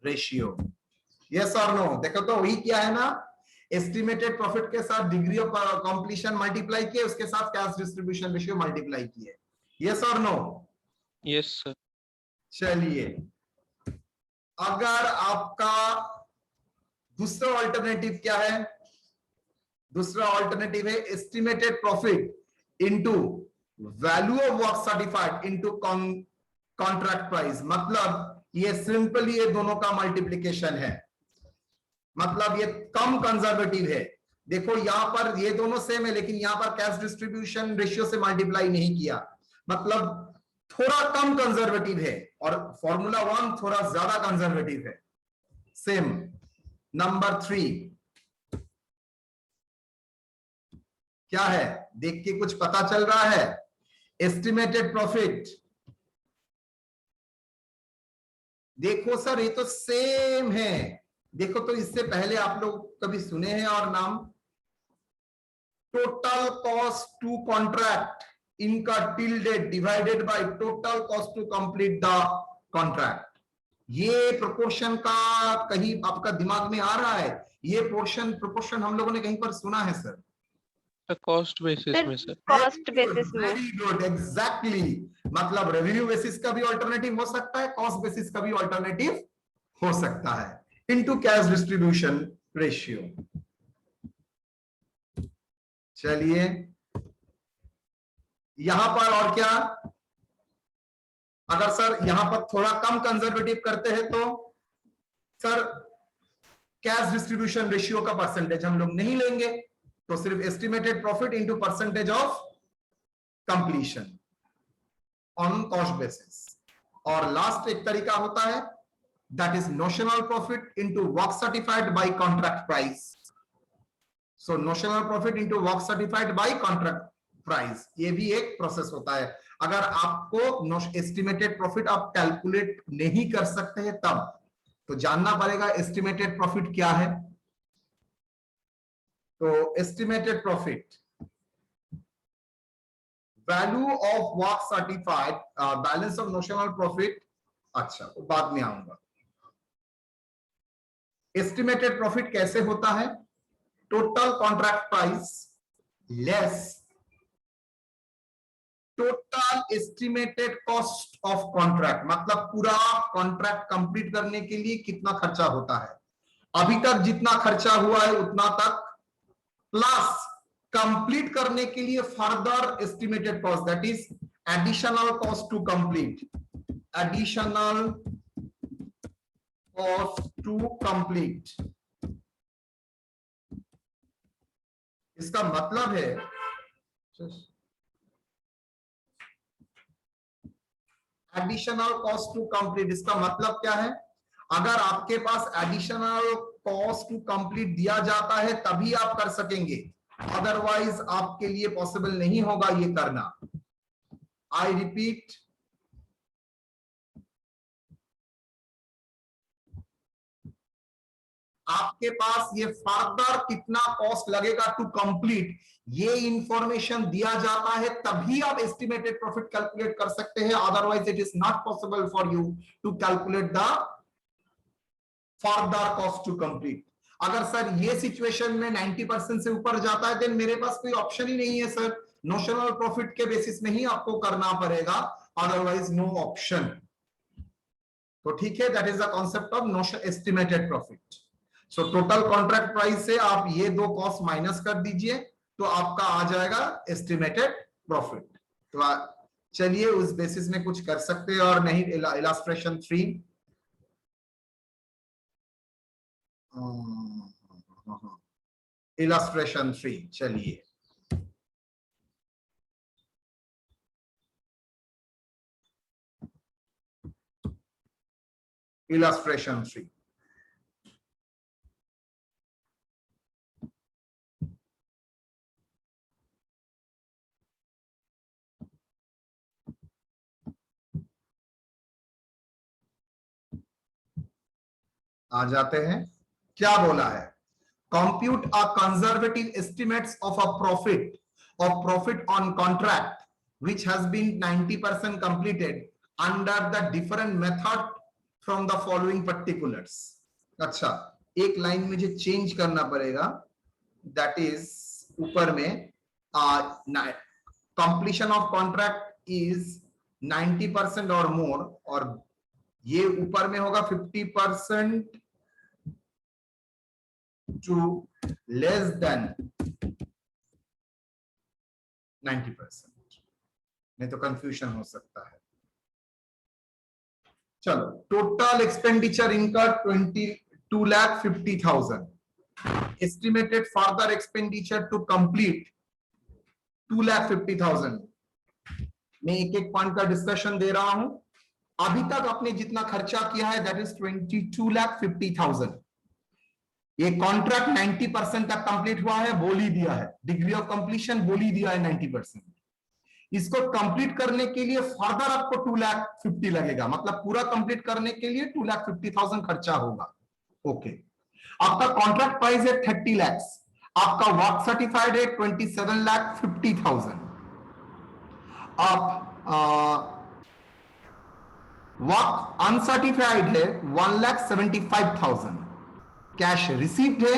ratio. Yes और नो? देखो तो वही क्या है ना, एस्टिमेटेड प्रॉफिट के साथ डिग्री ऑफ कंप्लीशन मल्टीप्लाई किए, उसके साथ कैश डिस्ट्रीब्यूशन रेशियो मल्टीप्लाई किए। यस और नो? Yes, sir. चलिए, अगर आपका दूसरा अल्टरनेटिव क्या है? दूसरा ऑल्टरनेटिव है estimated profit into value of work certified into contract price. मतलब ये सिंपली ये दोनों का मल्टीप्लिकेशन है, मतलब ये कम कंजर्वेटिव है। देखो यहां पर ये दोनों सेम है, लेकिन यहां पर कैश डिस्ट्रीब्यूशन रेशियो से मल्टीप्लाई नहीं किया, मतलब थोड़ा कम कंजर्वेटिव है, और फॉर्मूला 1 थोड़ा ज्यादा कंजर्वेटिव है। सेम। नंबर 3 क्या है, देख के कुछ पता चल रहा है? Estimated profit. देखो सर ये तो सेम है। देखो तो इससे पहले आप लोग कभी सुने हैं और नाम? टोटल कॉस्ट टू कॉन्ट्रैक्ट इनका till date divided by total cost to complete the contract. ये प्रोपोर्शन का कहीं आपका दिमाग में आ रहा है? ये प्रोपोर्शन हम लोगों ने कहीं पर सुना है सर? कॉस्ट बेसिस में सर। कॉस्ट बेसिस में। Very good, exactly. मतलब रेवेन्यू बेसिस का भी ऑल्टरनेटिव हो सकता है, कॉस्ट बेसिस का भी ऑल्टरनेटिव हो सकता है, इनटू कैश डिस्ट्रीब्यूशन रेशियो। चलिए यहां पर और क्या, अगर सर यहां पर थोड़ा कम कंजर्वेटिव करते हैं तो सर कैश डिस्ट्रीब्यूशन रेशियो का परसेंटेज हम लोग नहीं लेंगे, तो सिर्फ estimated profit into percentage of completion on cost basis. और लास्ट एक तरीका होता है that is notional profit into work certified by contract price. So notional profit into work certified by contract price, ये भी एक प्रोसेस होता है। अगर आपको एस्टिमेटेड प्रॉफिट आप कैलकुलेट नहीं कर सकते हैं तब तो जानना पड़ेगा एस्टिमेटेड प्रॉफिट क्या है। तो estimated profit value of work certified balance of notional profit, अच्छा तो बाद में आऊंगा। एस्टिमेटेड प्रॉफिट कैसे होता है? Total contract price less total estimated cost of contract, मतलब पूरा कॉन्ट्रैक्ट कंप्लीट करने के लिए कितना खर्चा होता है, अभी तक जितना खर्चा हुआ है उतना तक, प्लस कंप्लीट करने के लिए further estimated cost, that is additional cost to complete, additional cost to complete. इसका मतलब है एडिशनल कॉस्ट टू कंप्लीट, इसका मतलब क्या है? अगर आपके पास एडिशनल कॉस्ट टू कंप्लीट दिया जाता है तभी आप कर सकेंगे, अदरवाइज आपके लिए पॉसिबल नहीं होगा ये करना। आई रिपीट, आपके पास ये फर्दर कितना कॉस्ट लगेगा टू कंप्लीट, ये इंफॉर्मेशन दिया जाता है तभी आप एस्टिमेटेड प्रॉफिट कैलकुलेट कर सकते हैं, otherwise it is not possible for you to calculate the further cost to complete. अगर सर ये सिचुएशन में 90% से ऊपर जाता है देन मेरे पास कोई ऑप्शन ही नहीं है सर, नोशनल प्रॉफिट के बेसिस में ही आपको करना पड़ेगा, अदरवाइज नो ऑप्शन। तो ठीक है, that is the concept of estimated profit. So total contract price से आप ये दो कॉस्ट माइनस कर दीजिए तो आपका आ जाएगा एस्टिमेटेड प्रॉफिट। तो चलिए उस बेसिस में कुछ कर सकते हैं और नहीं। इलस्ट्रेशन 3, इलस्ट्रेशन 3 चलिए इलस्ट्रेशन 3। आ जाते हैं, क्या बोला है? Compute a conservative estimates of a profit on contract which has been 90% completed under the different method from the following particulars. अच्छा, एक लाइन मुझे चेंज करना पड़ेगा, दैट इज ऊपर में कंप्लीशन ऑफ कॉन्ट्रैक्ट इज 90% और मोर, और ये ऊपर में होगा 50% टू लेस देन 90%, नहीं तो कंफ्यूजन हो सकता है। चलो, total expenditure incurred 22,50,000, estimated further expenditure to complete 2,50,000। मैं एक एक पॉइंट का डिस्कशन दे रहा हूं। अभी तक आपने जितना खर्चा किया है दैट इज 22,50,000। ये कॉन्ट्रैक्ट 90% तक कंप्लीट हुआ है, बोल ही दिया है, डिग्री ऑफ कंप्लीशन बोल ही दिया है 90%। इसको कंप्लीट करने के लिए फर्दर आपको 2,50,000 लगेगा, मतलब पूरा कंप्लीट करने के लिए 2,50,000 खर्चा होगा। ओके, आपका कॉन्ट्रैक्ट प्राइस है 30 लाख, आपका वर्क सर्टिफाइड है 27,50,000, आप वर्क अनसर्टिफाइड है 1,75,000, कैश रिसीव्ड है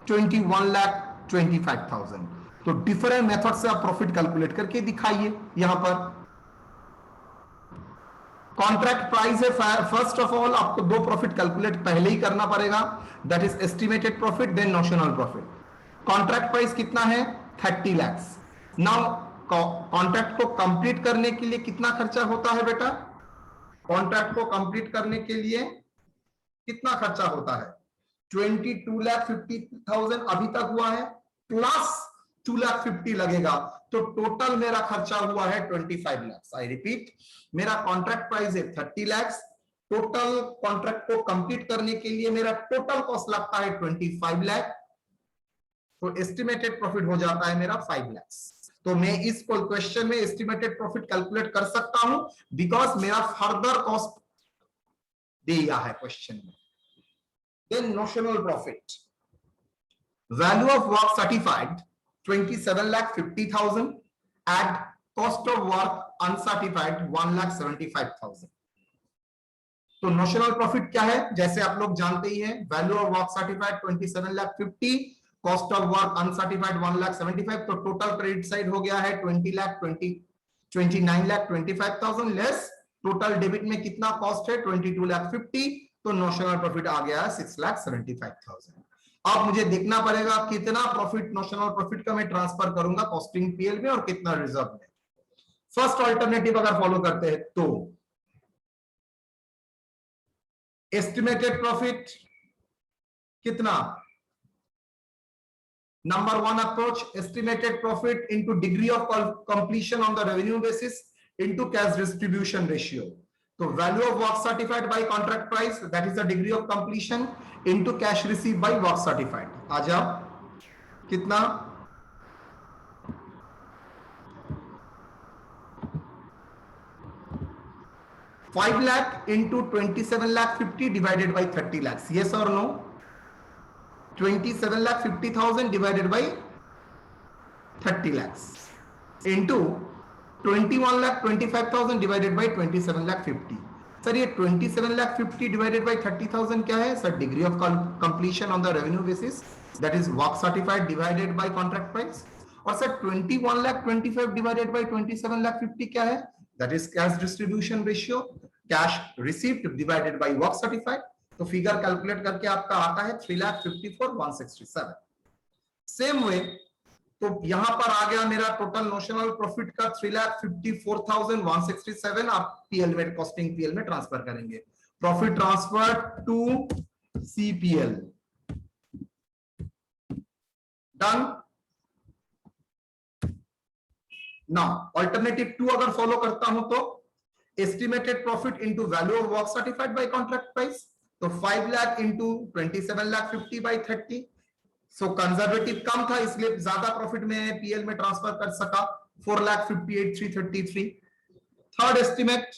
21,25,000। तो डिफरेंट मेथड से आप प्रॉफिट कैलकुलेट करके दिखाइए। यहां पर कॉन्ट्रैक्ट प्राइस है, फर्स्ट ऑफ ऑल आपको दो प्रॉफिट कैलकुलेट पहले ही करना पड़ेगा, that is estimated profit then nominal profit. Contract price कितना है 30 लाख। नाउ कॉन्ट्रैक्ट को कंप्लीट करने के लिए कितना खर्चा होता है बेटा? कॉन्ट्रैक्ट को कंप्लीट करने के लिए कितना खर्चा होता है? 22,50,000 अभी तक हुआ है, प्लस 2,50,000 लगेगा, तो टोटल मेरा खर्चा हुआ है 25 लाख। आई रिपीट, मेरा कॉन्ट्रैक्ट प्राइस है 30 लाख, टोटल कॉन्ट्रैक्ट को कंप्लीट करने के लिए मेरा टोटल कॉस्ट लगता है 25 लाख, तो एस्टिमेटेड प्रॉफिट हो जाता है मेरा 5 लाख। तो मैं इस क्वेश्चन में एस्टिमेटेड प्रॉफिट कैलकुलेट कर सकता हूं बिकॉज मेरा फर्दर कॉस्ट दिया है क्वेश्चन में। Then nominal profit, value of work certified 27,50,000 at cost of work uncertified 1,75,000। तो नॉमिनल प्रॉफिट क्या है? जैसे आप लोग जानते ही हैं, value of work certified 27,50,000, cost of work uncertified 1,75,000, तो टोटल क्रेडिट साइड हो गया है 29,25,000 लेस टोटल डेबिट में कितना कॉस्ट है 22,50,000, तो नॉमिनल प्रॉफिट आ गया है 6,75,000। अब मुझे देखना पड़ेगा कितना प्रॉफिट नॉमिनल प्रॉफिट का मैं ट्रांसफर करूंगा कॉस्टिंग पीएल में और कितना रिजर्व में। फर्स्ट ऑल्टरनेटिव अगर फॉलो करते हैं तो एस्टिमेटेड प्रॉफिट कितना? Number one approach, estimated profit into degree of completion on the revenue basis into cash distribution ratio. So value of work certified by contract price, that is the degree of completion, into cash received by work certified. आ जाओ, कितना? $5 lakh into 27,50,000 divided by 30 lakhs. Yes or no? 27,50,000 divided by 30 lakhs into 21,25,000 divided by 27,50,000. Sir ये 27,50,000 divided by 30,000 क्या है sir? Degree of completion on the revenue basis, that is work certified divided by contract price. और सर 21,25,000 डिवाइडेड बाय 27,50,000 क्या है? That is cash distribution ratio, cash received divided by work certified. तो फिगर कैलकुलेट करके आपका आता है 3,54,167। सेम वे, तो यहां पर आ गया मेरा टोटल नॉमिनल प्रॉफिट का 3,54,167। आप पीएल में, कॉस्टिंग पीएल में ट्रांसफर करेंगे। Profit transfer to CPL, done. Now alternative 2 अगर फॉलो करता हूं तो estimated profit into value of work certified by contract price, तो 5 lakh into 27,50,000 by 30। So conservative कम था इसलिए ज्यादा प्रॉफिट में पीएल में ट्रांसफर कर सका, 4,58,333। Third estimate,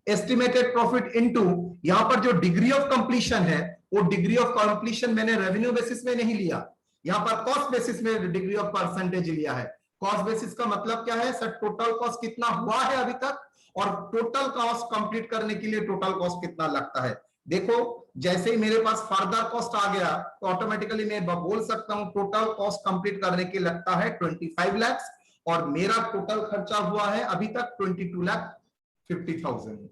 estimated profit into, यहां पर जो डिग्री ऑफ कंप्लीशन है वो डिग्री ऑफ कंप्लीशन मैंने रेवेन्यू बेसिस में नहीं लिया, यहां पर कॉस्ट बेसिस में डिग्री ऑफ परसेंटेज लिया है। कॉस्ट बेसिस का मतलब क्या है सर? टोटल कॉस्ट कितना हुआ है अभी तक और टोटल कॉस्ट कंप्लीट करने के लिए टोटल कॉस्ट कितना लगता है। देखो जैसे ही मेरे पास फर्दर कॉस्ट आ गया तो ऑटोमेटिकली मैं बोल सकता हूं टोटल कॉस्ट कंप्लीट करने के लगता है 25 लाख और मेरा टोटल खर्चा हुआ है अभी तक 22,50,000।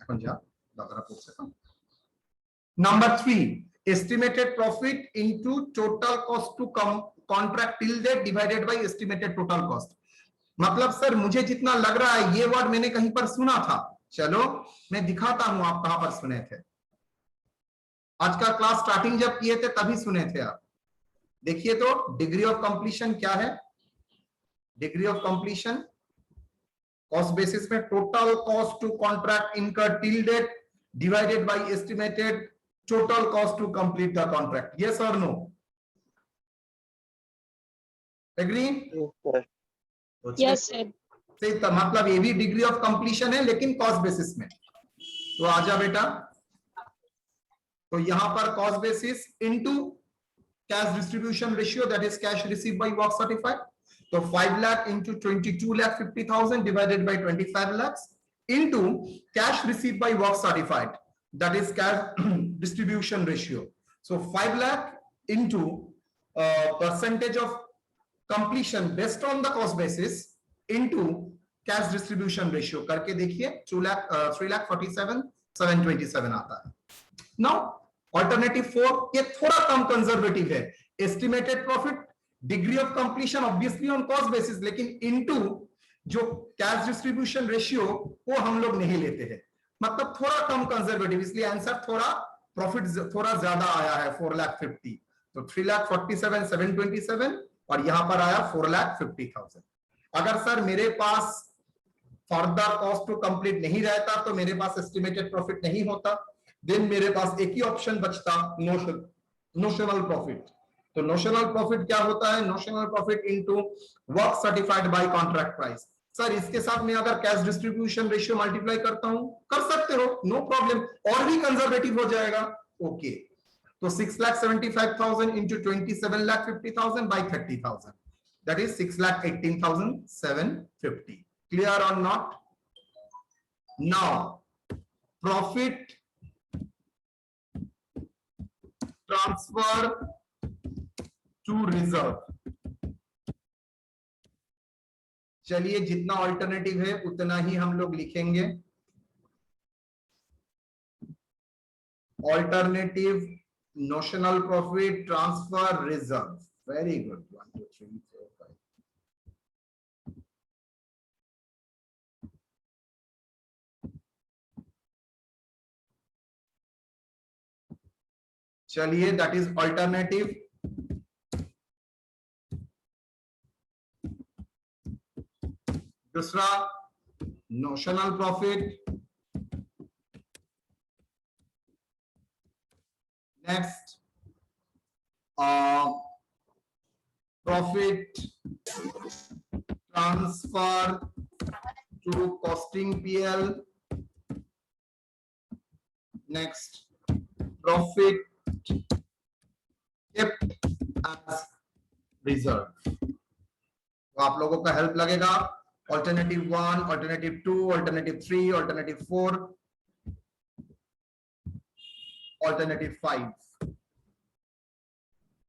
এখন যা দাদারা পড়ছে তো। Number 3, estimated profit into total cost to contract till date divided by estimated total cost। मतलब सर मुझे जितना लग रहा है ये वर्ड मैंने कहीं पर सुना था, चलो मैं दिखाता हूं आप कहां पर सुने थे। आज का क्लास स्टार्टिंग जब किए थे तभी सुने थे आप। देखिए तो डिग्री ऑफ कंप्लीशन क्या है? Degree of completion cost basis में total cost to contract incurred till date divided by estimated total cost to complete the contract। yes or no? agree? Yes, sir. सही था, मतलब ये भी डिग्री ऑफ कंप्लीशन है लेकिन कॉस्ट बेसिस में। तो आजा बेटा, तो यहां पर cost basis into cash distribution ratio, that is cash receive by work certified. तो 5 lakh into 22,50,000 divided by 25 lakh into cash receive by work certified, that is cash distribution ratio। so 5 lakh into percentage of completion based on the cost basis into cash distribution ratio करके देखिए 3,47,727 आता है। now alternative 4 ये थोड़ा कम कंजर्वेटिव है, estimated profit degree of completion obviously on cost basis, लेकिन into जो cash distribution ratio वो हम लोग नहीं लेते हैं, मतलब थोड़ा कम कंजर्वेटिव, इसलिए आंसर थोड़ा प्रॉफिट थोड़ा ज्यादा आया है 4,50,000। तो 3,47,727 और यहां पर आया 4,50,000। अगर सर मेरे पास फर्दर कॉस्ट टू कंप्लीट नहीं रहता तो मेरे पास एस्टिमेटेड प्रॉफिट नहीं होता, देन मेरे पास एक ही ऑप्शन बचता, नोशनल प्रॉफिट। तो नोशनल प्रॉफिट क्या होता है? Notional profit into work certified by contract price. Sir इसके साथ में अगर कैश डिस्ट्रीब्यूशन रेशियो मल्टीप्लाई करता हूं, कर सकते हो, नो प्रॉब्लम, और भी कंजर्वेटिव हो जाएगा। ओके, तो 6,75,000 into 27,50,000 by 30,000, that is 6,18,750। Clear और not? Now profit transfer to reserve. चलिए जितना ऑल्टरनेटिव है उतना ही हम लोग लिखेंगे। Alternative notional profit transfer reserve, very good. 1 2 3 4 5। चलिए दैट इज ऑल्टरनेटिव। दूसरा notional profit, next profit transfer to costing PL, next profit kept as reserve। तो आप लोगों का हेल्प लगेगा। Alternative 1, alternative 2, alternative 3, alternative 4, alternative 5।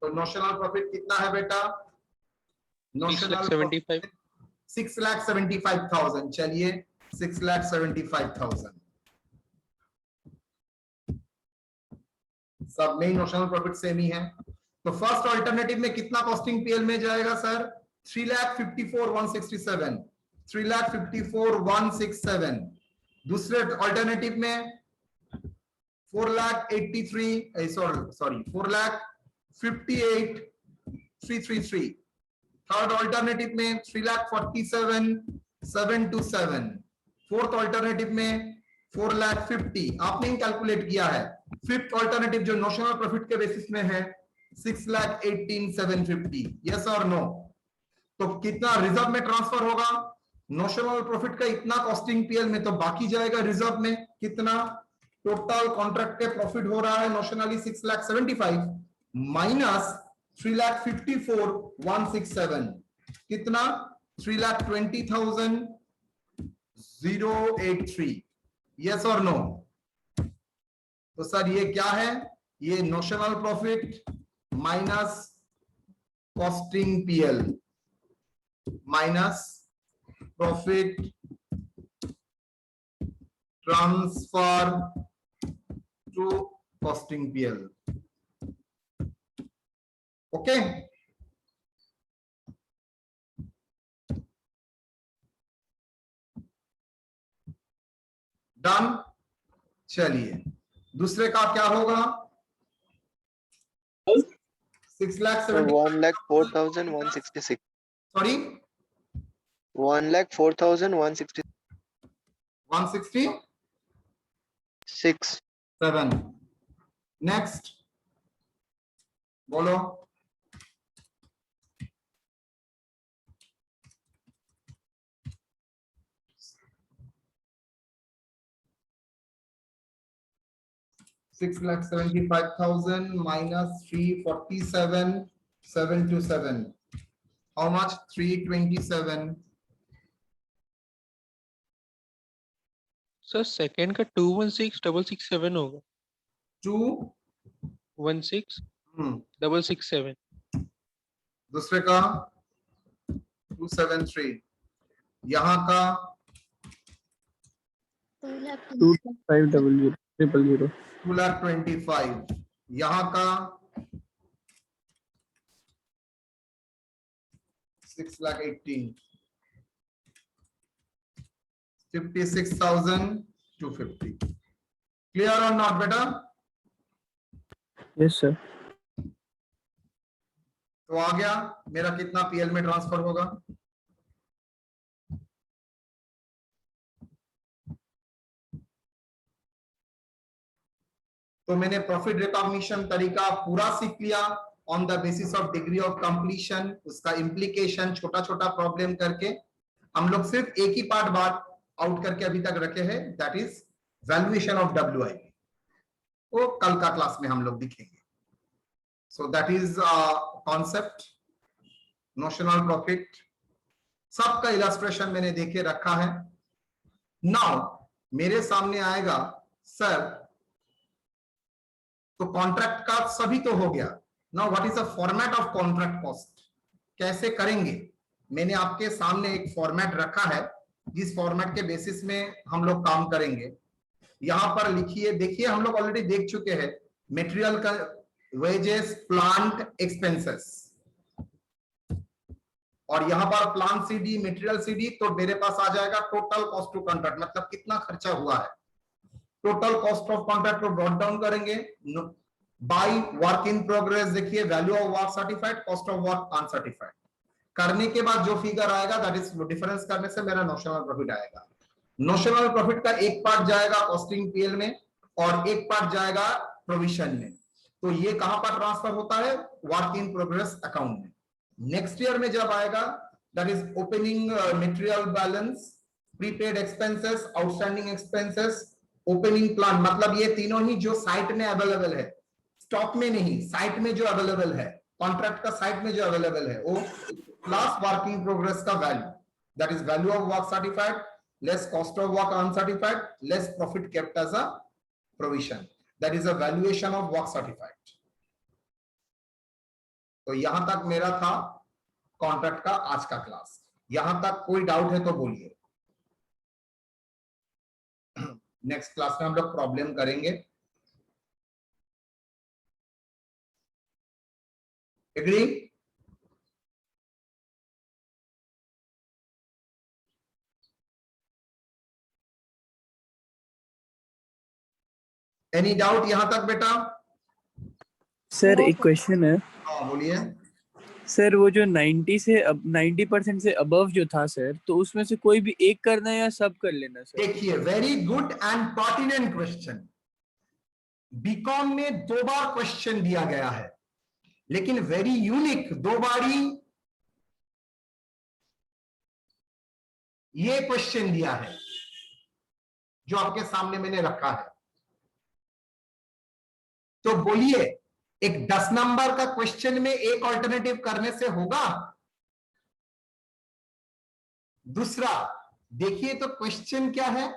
तो नोशनल प्रॉफिट कितना है बेटा? नोशनल 6,75,000। चलिए 6,75,000 सब में नोशनल प्रॉफिट सेम ही है। तो फर्स्ट ऑल्टरनेटिव में कितना कॉस्टिंग पीएल में जाएगा सर? 3,54,167, 3,54,167। दूसरे ऑल्टरनेटिव में 4,58,333। थर्ड ऑल्टरनेटिव में 3,47,727। फोर्थ ऑल्टरनेटिव में 4,50,000 आपने ही कैलकुलेट किया है। फिफ्थ ऑल्टरनेटिव जो नोशनल प्रॉफिट के बेसिस में है 6,18,750। यस और नो? तो कितना रिजर्व में ट्रांसफर होगा? नोशनल प्रॉफिट का इतना कॉस्टिंग पीएल में, तो बाकी जाएगा रिजर्व में कितना? टोटल कॉन्ट्रैक्ट के प्रॉफिट हो रहा है नोशनली 6,75,000 माइनस 3,54,167 कितना? 3,20,083। यस और नो? तो सर ये क्या है? ये notional profit minus costing PL minus profit transfer to costing PL. Okay, done. चलिए दूसरे का क्या होगा? 6,70,000 1,04,166. सॉरी 1,04,166. 167। नेक्स्ट बोलो। $6,75,000 minus 347,727. How much? 327. Sir second का 216,667 होगा। 216,667। दूसरे का 273। यहाँ का 2,500,000. 2,25,000। यहाँ का 6,18,000। 56,250। क्लियर और नॉट बेटा? Yes, sir. तो आ गया मेरा कितना पीएल में ट्रांसफर होगा? तो मैंने प्रॉफिट रिकॉग्निशन तरीका पूरा सीख लिया on the basis of degree of completion, उसका इम्प्लीकेशन छोटा छोटा प्रॉब्लम करके। हम लोग सिर्फ एक ही पार्ट बात आउट करके अभी तक रखे हैं, that is valuation of WIP. वो कल का क्लास में हम लोग दिखेंगे। So that is concept notional profit. सबका इलस्ट्रेशन मैंने देके रखा है। नाउ मेरे सामने आएगा सर तो कॉन्ट्रैक्ट का सभी तो हो गया, now what is the format of contract cost, कैसे करेंगे? मैंने आपके सामने एक फॉर्मेट रखा है जिस फॉर्मेट के बेसिस में हम लोग काम करेंगे। यहां पर लिखिए, देखिए हम लोग ऑलरेडी देख चुके हैं मटेरियल का वेजेस, प्लांट एक्सपेंसेस, और यहां पर प्लांट सीडी, मटेरियल सीडी, तो मेरे पास आ जाएगा टोटल कॉस्ट टू कॉन्ट्रैक्ट, मतलब कितना खर्चा हुआ है। टोटल कॉस्ट ऑफ कॉन्ट्रैक्ट को ब्रॉट डाउन करेंगे बाय वर्क इन प्रोग्रेस। देखिए value of work certified, cost of work uncertified करने के बाद जो फिगर आएगा दैट इज डिफरेंस करने से मेरा नोशनल प्रॉफिट आएगा। नोशनल प्रॉफिट का एक पार्ट जाएगा कॉस्टिंग पीएल में और एक पार्ट जाएगा प्रोविजन में। तो ये कहां पर ट्रांसफर होता है? वर्क इन प्रोग्रेस अकाउंट में। नेक्स्ट ईयर में जब आएगा that is opening material balance, prepaid expenses, outstanding expenses, opening plan, मतलब ये तीनों ही जो साइट में अवेलेबल है, स्टॉक में नहीं, साइट में जो अवेलेबल है, कॉन्ट्रैक्ट का साइट में जो अवेलेबल है वो प्लस वर्किंग प्रोग्रेस का value, that is value of work certified less cost of work uncertified less profit kept as a provision, that is a valuation of work certified. तो यहां तक मेरा था कॉन्ट्रैक्ट का आज का क्लास। यहां तक कोई डाउट है तो बोलिए। नेक्स्ट क्लास में हम लोग प्रॉब्लम करेंगे। एग्री? एनी डाउट यहां तक बेटा? सर एक क्वेश्चन है। हाँ बोलिए। सर वो जो 90% से अबव जो था सर, तो उसमें से कोई भी एक करना है या सब कर लेना सर? देखिए very good and pertinent question. BCom में 2 बार क्वेश्चन दिया गया है, लेकिन वेरी यूनिक 2 बारी ये क्वेश्चन दिया है जो आपके सामने मैंने रखा है। तो बोलिए एक 10 नंबर का क्वेश्चन में एक ऑल्टरनेटिव करने से होगा? दूसरा देखिए तो क्वेश्चन क्या है,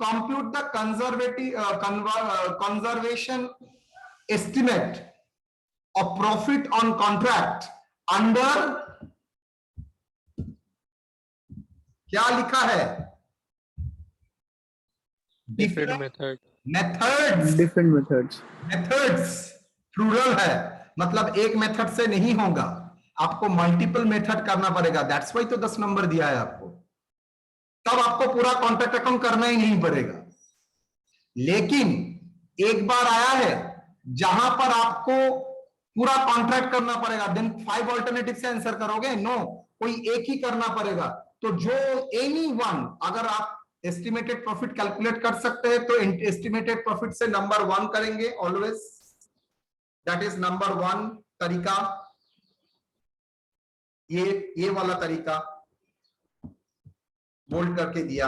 compute the conservation estimate of profit on contract under, क्या लिखा है? different method. Methods, different methods. Methods plural है, मतलब एक मेथड से नहीं होगा, आपको मल्टीपल मेथड करना पड़ेगा। दैट्स वाई तो 10 नंबर दिया है आपको। तब आपको पूरा कॉन्ट्रैक्ट अकाउंट करना ही नहीं पड़ेगा। लेकिन एक बार आया है जहां पर आपको पूरा कॉन्ट्रैक्ट करना पड़ेगा, देन 5 ऑल्टरनेटिव से आंसर करोगे? नो, कोई एक ही करना पड़ेगा। तो जो एनी वन, अगर आप एस्टिमेटेड प्रॉफिट कैलकुलेट कर सकते हैं तो एस्टिमेटेड प्रॉफिट से नंबर 1 करेंगे ऑलवेज। दैट इज नंबर 1 तरीका, ये वाला तरीका बोल्ड करके दिया।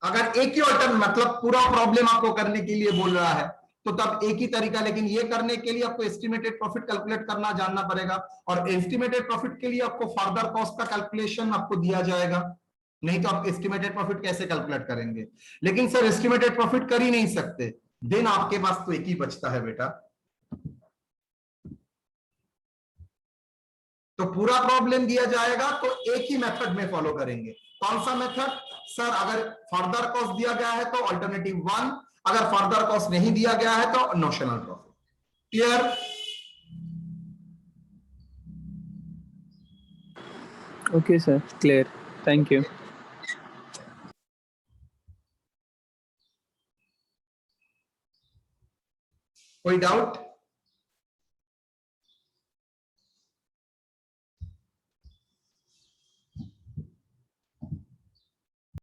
अगर एक ही ऑल्टरनेटिव, मतलब पूरा प्रॉब्लम आपको करने के लिए बोल रहा है तो तब एक ही तरीका, लेकिन ये करने के लिए आपको एस्टिमेटेड प्रॉफिट कैलकुलेट करना जानना पड़ेगा। और एस्टिमेटेड प्रॉफिट के लिए आपको फर्दर कॉस्ट का कैलकुलेशन आपको दिया जाएगा, नहीं तो आप एस्टिमेटेड प्रॉफिट कैसे कैलकुलेट करेंगे? लेकिन सर एस्टिमेटेड प्रॉफिट कर ही नहीं सकते, देन आपके पास तो एक ही बचता है बेटा। तो पूरा प्रॉब्लम दिया जाएगा तो एक ही मेथड में फॉलो करेंगे। कौन सा मेथड? सर अगर फर्दर कॉस्ट दिया गया है तो ऑल्टरनेटिव 1, अगर फर्दर कॉस्ट नहीं दिया गया है तो notional profit. Clear? Okay sir, clear, thank you. कोई डाउट?